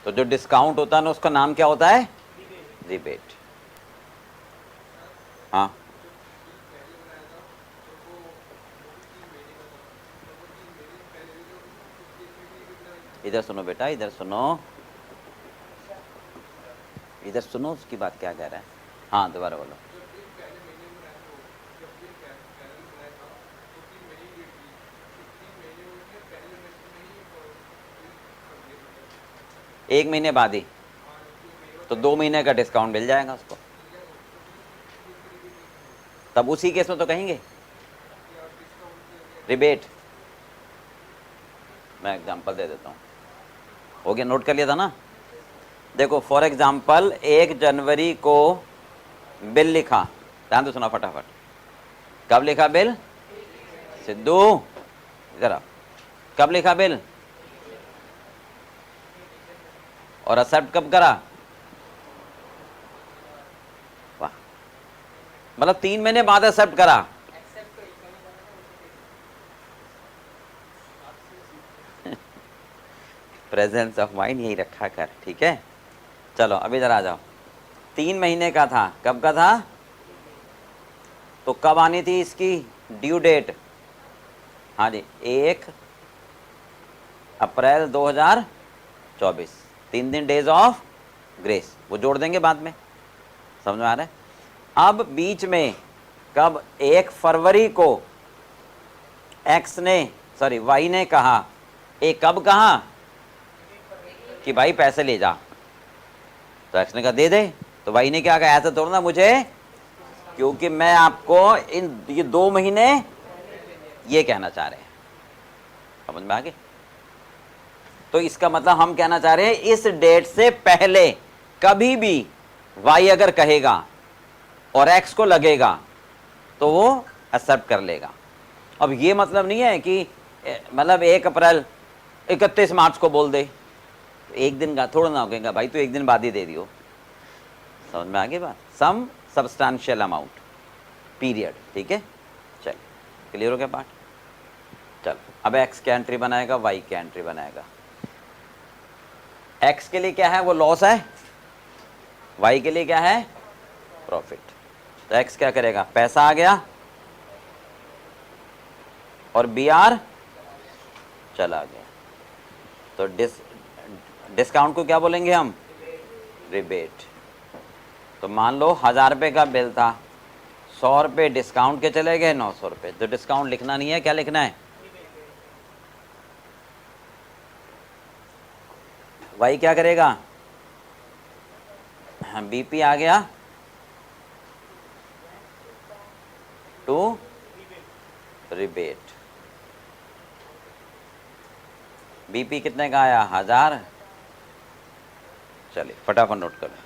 तो जो डिस्काउंट होता है ना उसका नाम क्या होता है? रिबेट। हाँ, इधर सुनो बेटा, इधर सुनो, इधर सुनो उसकी बात क्या कह रहा है। हाँ दोबारा बोलो। एक महीने बाद ही, तो 2 महीने का डिस्काउंट मिल जाएगा उसको। तब उसी केस में तो कहेंगे रिबेट। मैं एग्जांपल दे देता हूँ, हो गया, नोट कर लिया था ना? देखो फॉर एग्जांपल 1 जनवरी को बिल लिखा, ध्यान से सुना फटाफट। कब लिखा बिल? सिद्धू इधर आ। कब लिखा बिल? और एक्सेप्ट कब करा? वाह, मतलब 3 महीने बाद एक्सेप्ट करा। प्रेजेंस ऑफ माइंड यही रखा कर, ठीक है। चलो अब इधर आ जाओ। 3 महीने का था, कब का था? तो कब आनी थी इसकी ड्यू डेट? हाँ जी, 1 अप्रैल 2024। 3 दिन डेज ऑफ ग्रेस, वो जोड़ देंगे बाद में, समझ में आ रहा है? अब बीच में कब? 1 फरवरी को एक्स ने, सॉरी वाई ने कहा, कब कहा कि भाई पैसे ले जा, तो एक्स ने कहा दे दे। तो वाई ने क्या कहा, ऐसा थोड़ा ना मुझे, क्योंकि मैं आपको ये 2 महीने, ये कहना चाह रहे हैं, समझ में आ गए? तो इसका मतलब हम कहना चाह रहे हैं इस डेट से पहले कभी भी वाई अगर कहेगा और एक्स को लगेगा तो वो एक्सेप्ट कर लेगा। अब ये मतलब नहीं है कि मतलब 1 अप्रैल 31 मार्च को बोल दे, तो एक दिन का थोड़ा ना कहेगा भाई तो एक दिन बाद ही दे दियो, समझ में आ गई बात? सम सब्सटैंशियल अमाउंट पीरियड, ठीक है। चल क्लियर हो गया पार्ट? चल अब एक्स की एंट्री बनाएगा, वाई की एंट्री बनाएगा। एक्स के लिए क्या है? वो लॉस है। वाई के लिए क्या है? प्रॉफिट। तो एक्स क्या करेगा? पैसा आ गया और बी आर चला गया, तो डिस्काउंट को क्या बोलेंगे हम? रिबेट। तो मान लो 1000 रुपये का बिल था, 100 रुपये डिस्काउंट के चले गए, 900 रुपये। तो डिस्काउंट लिखना नहीं है, क्या लिखना है? वाई क्या करेगा? बीपी आ गया टू रिबेट। बीपी कितने का आया? 1000। चलिए फटाफट नोट करें।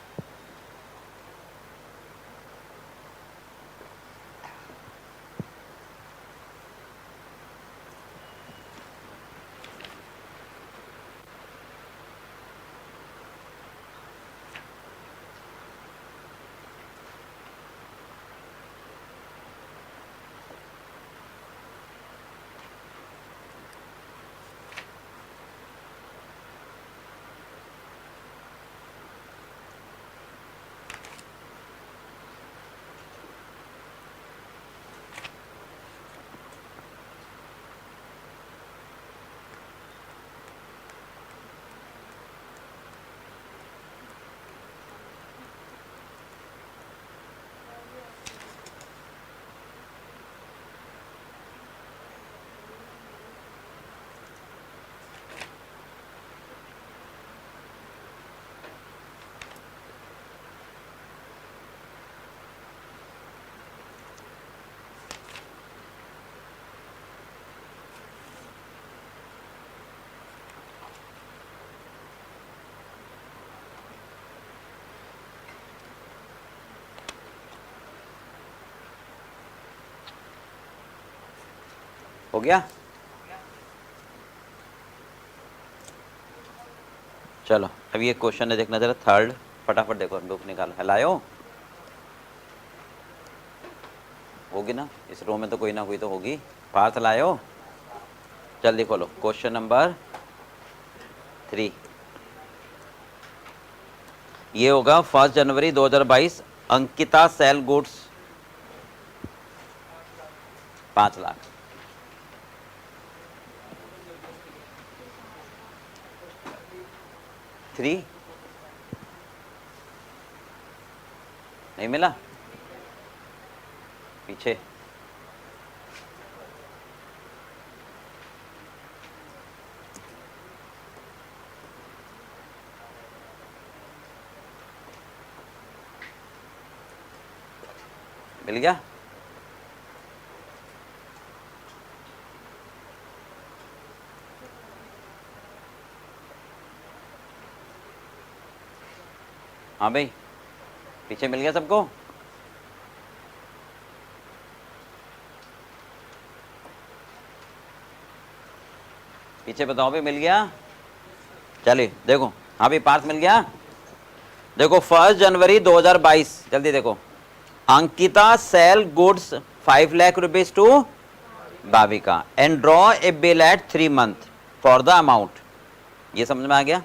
हो गया? चलो अब ये क्वेश्चन है, देखना जरा थर्ड, फटाफट देखो, बुक निकालो, हिलायो। होगी ना, इस रो में तो कोई ना कोई तो होगी। पार्थ लायो, जल्दी खोलो। क्वेश्चन नंबर 3, ये होगा 1 जनवरी 2022। Ankita sell goods 5 lakh. Three नहीं मिला, पीछे मिल गया। हाँ भाई, पीछे मिल गया सबको। पीछे बताओ भी मिल गया। चलिए देखो, हाँ भाई पार्थ मिल गया। देखो 1 जनवरी 2022, जल्दी देखो। Ankita sell goods 5 lakh rupees to Bhavika and draw a bill at 3 month for the amount. ये समझ में आ गया।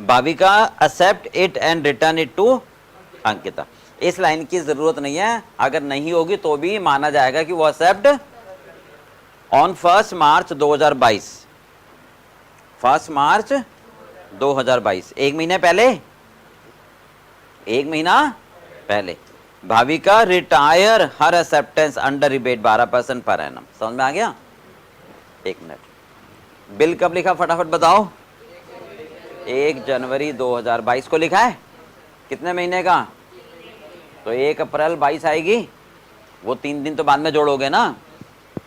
Bhavika accept it and return it to Ankita. इस लाइन की जरूरत नहीं है, अगर नहीं होगी तो भी माना जाएगा कि वो एक्सेप्ट ऑन 1 मार्च 2022। 1 मार्च 2022, एक महीने पहले, एक महीना पहले। Bhavika retire her acceptance under rebate 12% पर एनम। समझ में आ गया। एक मिनट, बिल कब लिखा फटाफट बताओ। 1 जनवरी 2022 को लिखा है। कितने महीने का? तो 1 अप्रैल 22 आएगी। वो 3 दिन तो बाद में जोड़ोगे ना,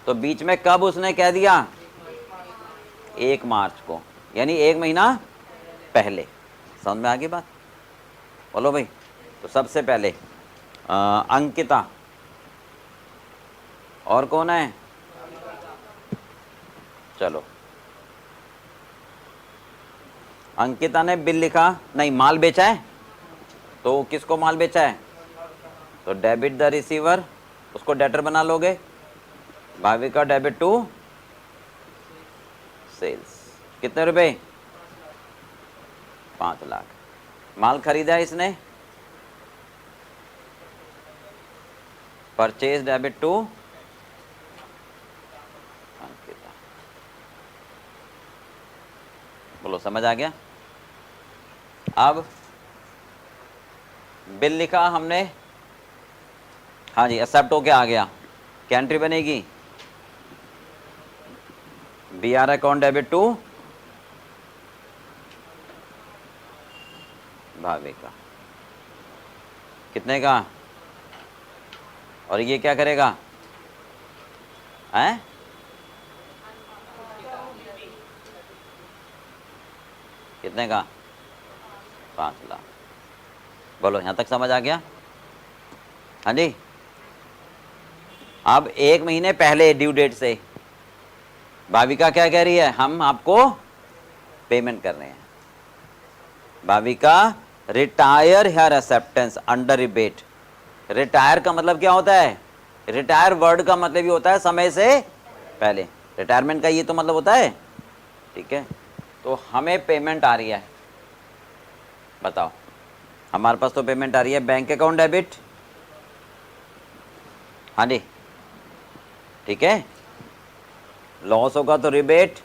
तो बीच में कब उसने कह दिया? 1 मार्च को, यानी 1 महीना पहले। समझ में आ गई बात? बोलो भाई। तो सबसे पहले अंकिता, और कौन है? चलो, अंकिता ने बिल लिखा, नहीं माल बेचा है, तो किसको माल बेचा है? तो डेबिट द रिसीवर, उसको डेटर बना लोगे। भाविका डेबिट टू सेल्स, कितने रुपए? 5 लाख। माल खरीदा है इसने, परचेज डेबिट टू अंकिता। बोलो समझ आ गया? अब बिल लिखा हमने, हाँ जी एक्सेप्ट होके आ गया। क्या एंट्री बनेगी? BR account debit to Bhavika. कितने का? और ये क्या करेगा? हैं? कितने का? 5 लाख। बोलो यहां तक समझ आ गया? हाँ जी। अब 1 महीने पहले ड्यू डेट से भाविका क्या कह रही है? हम आपको पेमेंट कर रहे हैं। Bhavika retire her acceptance under rebate. Retire का मतलब क्या होता है? रिटायर वर्ड का मतलब ये होता है समय से पहले। रिटायरमेंट का ये तो मतलब होता है। ठीक है, तो हमें पेमेंट आ रही है, बताओ। हमारे पास तो पेमेंट आ रही है बैंक अकाउंट डेबिट। हाँ जी, ठीक है। लॉस होगा तो रिबेट,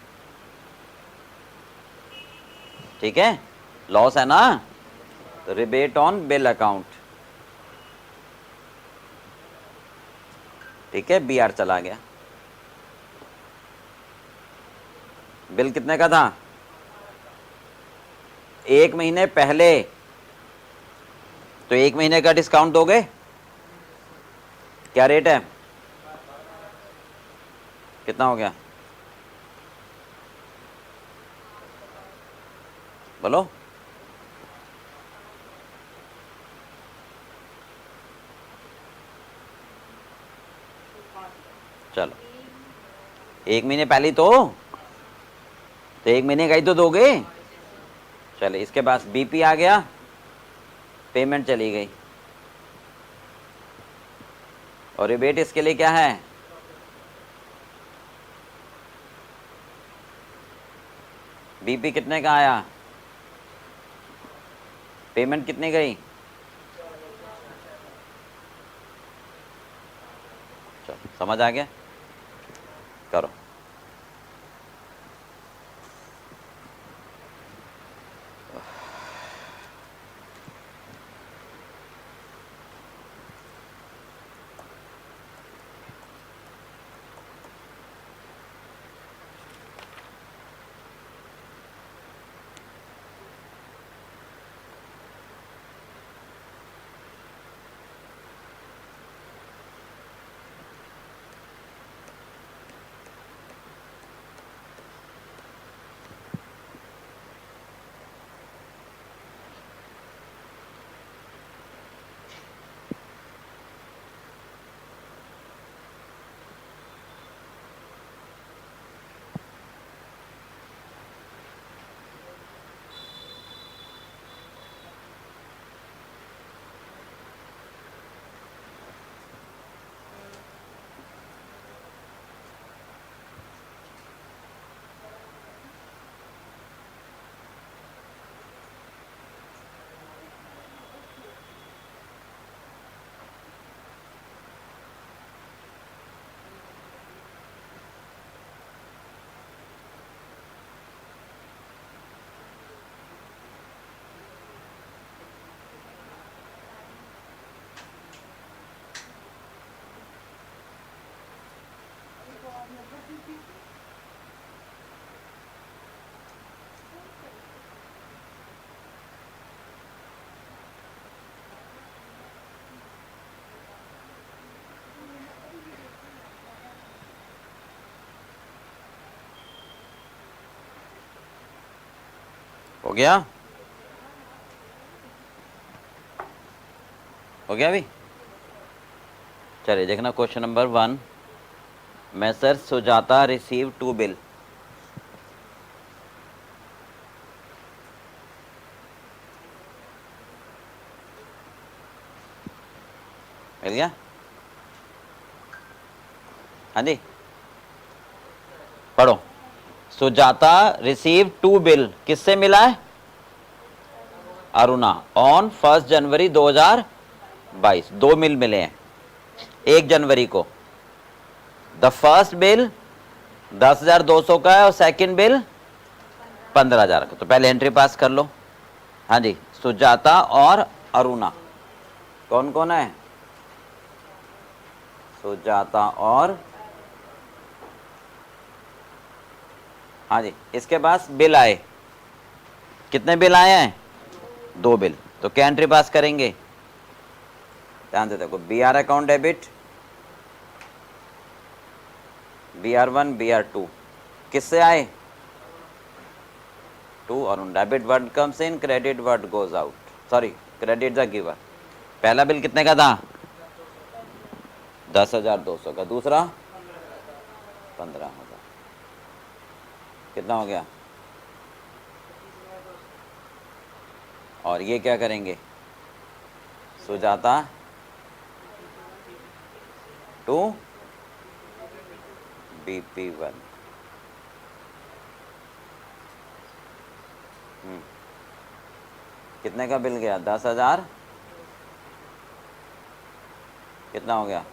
ठीक है। लॉस है ना, तो रिबेट ऑन बिल अकाउंट, ठीक है। BR चला गया। बिल कितने का था? 1 महीने पहले, तो 1 महीने का डिस्काउंट दोगे? क्या रेट है? कितना हो गया? बोलो। चलो 1 महीने पहले तो 1 महीने का ही तो दोगे। चले, इसके पास BP आ गया, पेमेंट चली गई। और रिबेट इसके लिए क्या है? बीपी कितने का आया, पेमेंट कितनी गई, चलो समझ आ गया, करो। हो गया, हो गया अभी। चलिए देखना क्वेश्चन नंबर 1, मैसर सुजाता रिसीव 2 बिल। मिल गया, हाँ जी पढ़ो। सुजाता रिसीव 2 बिल, किससे मिला है, अरुणा, ऑन 1 जनवरी 2022। 2 बिल मिले हैं, 1 जनवरी को। द फर्स्ट बिल 10,200 का है और सेकंड बिल 15,000 का। तो पहले एंट्री पास कर लो। हाँ जी, सुजाता और अरुणा, कौन कौन है, सुजाता और, हाँ जी, इसके पास बिल आए, कितने बिल आए हैं, 2 बिल। तो क्या एंट्री पास करेंगे, ध्यान से देखो, B R account debit, BR1 BR2 किससे आए, 2 और debit word comes in, credit word goes out, sorry credit the giver. पहला बिल कितने का था, 10,200 का, दूसरा 15,000, कितना हो गया, और ये क्या करेंगे, सुजाता 2 BP1। कितने का बिल गया, 10,000, कितना हो गया,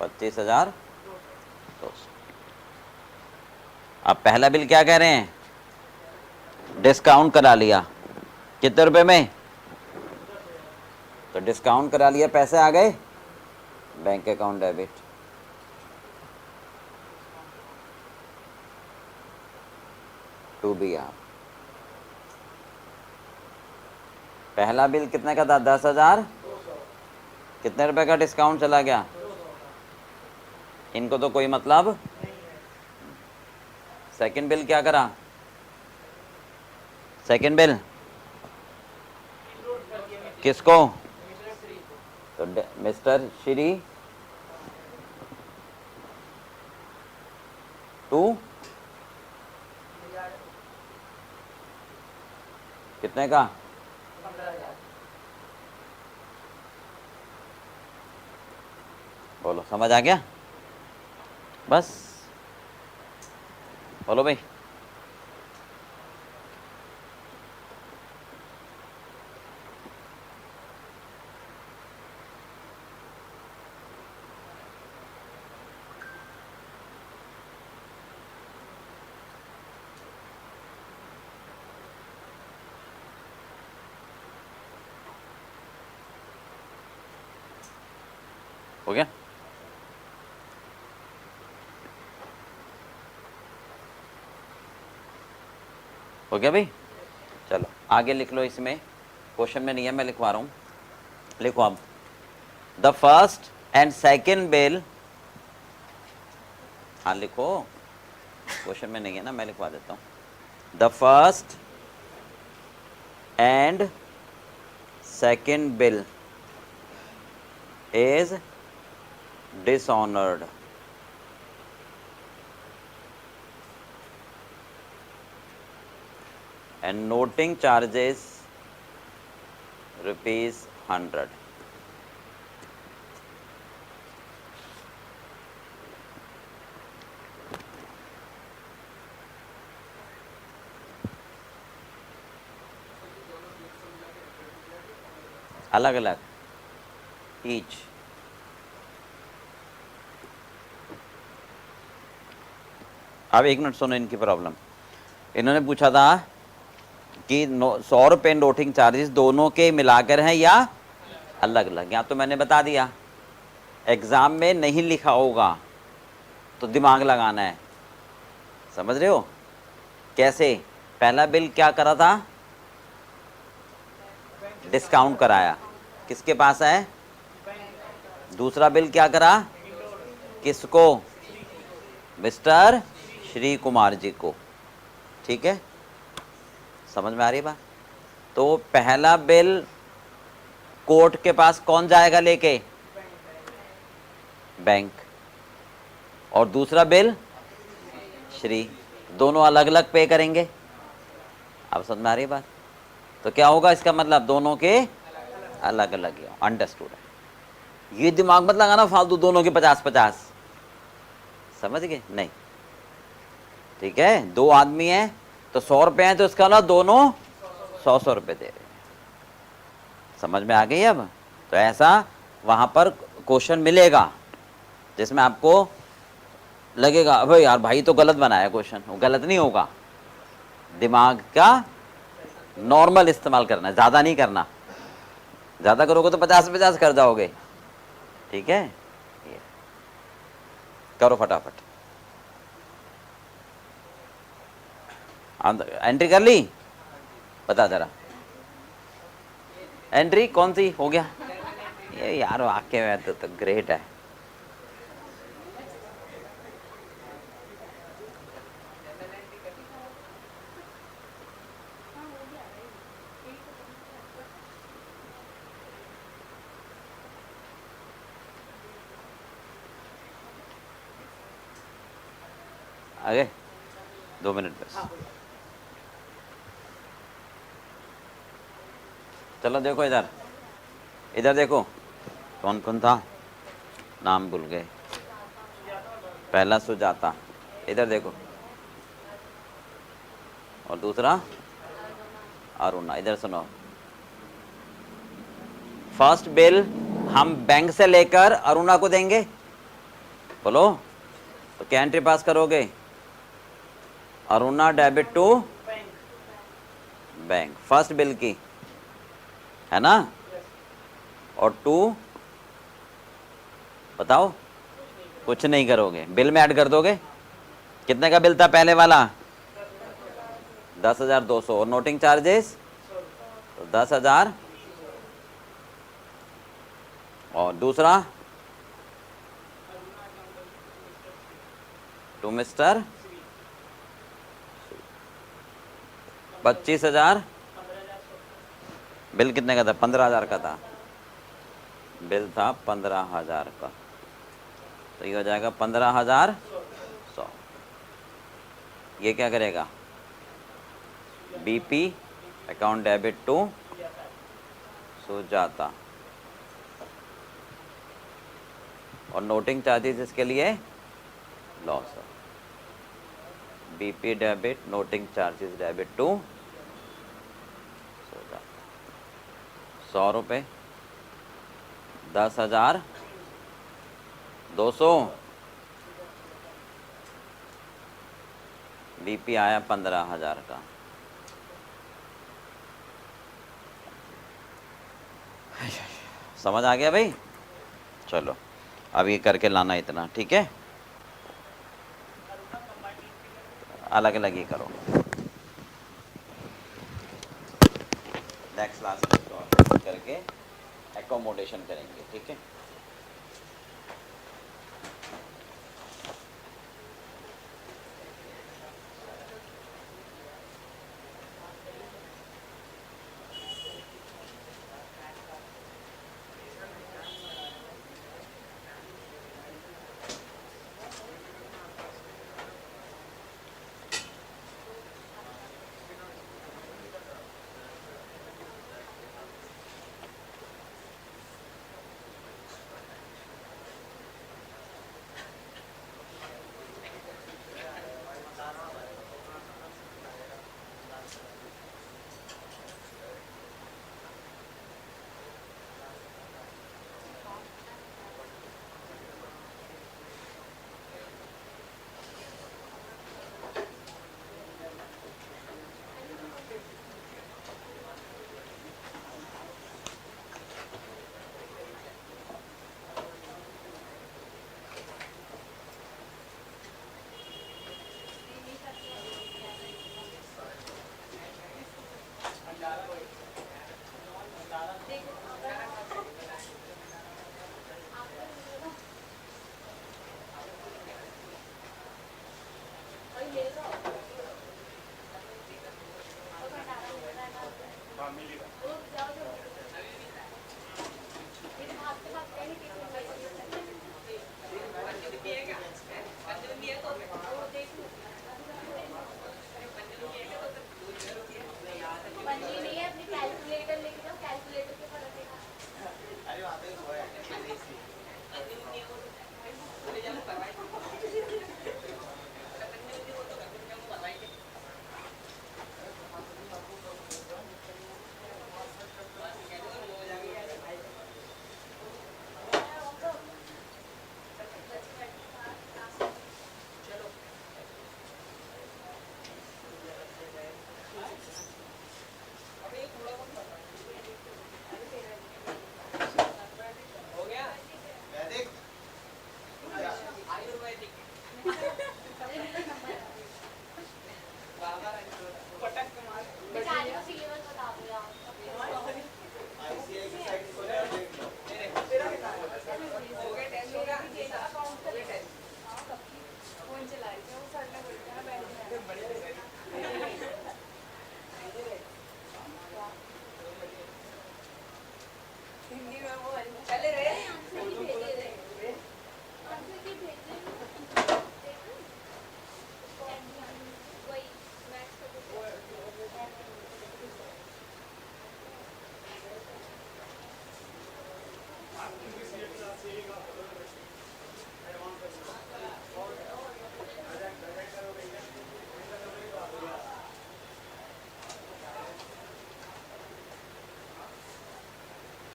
25,200। अब पहला बिल क्या कह रहे हैं, डिस्काउंट करा लिया, कितने रुपए में, तो डिस्काउंट करा लिया, पैसे आ गए bank account debit. To B R, पहला बिल कितने का था, 10,000, कितने रुपए का डिस्काउंट चला गया, इनको तो कोई मतलब। सेकंड बिल क्या करा, सेकंड बिल किसको, तो मिस्टर श्री 2 कितने का, बोलो समझ आ गया, बस बोलो भाई। हो गया? हो गया भाई? चलो आगे लिख लो। इसमें क्वेश्चन में नहीं है, मैं लिखवा रहा हूँ। लिखो आप, the first and second bill. हाँ लिखो, क्वेश्चन में नहीं है ना, मैं लिखवा देता हूँ। The first and second bill is dishonored and noting charges ₹100. अलग अलग ईच। अब एक मिनट सुनो इनकी प्रॉब्लम। इन्होंने पूछा था कि 100 रुपये नोटिंग चार्जेस दोनों के मिलाकर हैं या अलग अलग। या तो मैंने बता दिया, एग्जाम में नहीं लिखा होगा तो दिमाग लगाना है। समझ रहे हो कैसे? पहला बिल क्या करा था? डिस्काउंट कराया, किसके पास है? दूसरा बिल क्या करा? किसको? मिस्टर श्री कुमार जी को। ठीक है, समझ में आ रही बात? तो पहला बिल कोर्ट के पास कौन जाएगा लेके? बैंक। और दूसरा बिल श्री। दोनों अलग अलग पे करेंगे। अब समझ में आ रही बात? तो क्या होगा इसका मतलब? दोनों के अलग अलग। अंडरस्टूड है? ये दिमाग मत लगाना फालतू, दोनों के 50-50। समझ गए? नहीं, ठीक है। दो आदमी हैं तो 100 रुपए हैं, तो इसका मतलब दोनों 100-100 रुपए दे रहे हैं। समझ में आ गई अब? तो ऐसा वहां पर क्वेश्चन मिलेगा जिसमें आपको लगेगा अबे यार भाई तो गलत बनाया क्वेश्चन। वो गलत नहीं होगा, दिमाग का नॉर्मल इस्तेमाल करना है, ज्यादा नहीं करना। ज्यादा करोगे तो 50-50 कर जाओगे। ठीक है, ये करो फटाफट। एंट्री कर ली? बता जरा, एंट्री कौन सी हो गया? ये यार वाक्य में तो ग्रेट है। आगे 2 मिनट बस। चलो देखो इधर, इधर देखो कौन कौन था, नाम भूल गए। पहला सुजाता, इधर देखो। और दूसरा अरुणा। इधर सुनो, फर्स्ट बिल हम बैंक से लेकर अरुणा को देंगे। बोलो, तो क्या एंट्री पास करोगे? Aruna debit to bank, first bill की, है ना? और टू बताओ, कुछ नहीं करोगे, बिल में ऐड कर दोगे। कितने का बिल था पहले वाला? 10,200। और नोटिंग चार्जेस तो 10,000। और दूसरा टू मिस्टर 25,000। बिल कितने का था? 15,000 का था। बिल था 15,000 का, तो ये हो जाएगा 15,100। ये क्या करेगा? BP account debit to Sujata. और नोटिंग चार्जेस इसके लिए लॉस है। BP debit, noting charges debit to 100 रुपये, 10,200, बीपी आया 15,000 का। समझ आ गया भाई? चलो अब ये करके लाना इतना, ठीक है? अलग अलग ही करो। नेक्स्ट क्लास में इसको करके एकोमोडेशन करेंगे, ठीक है?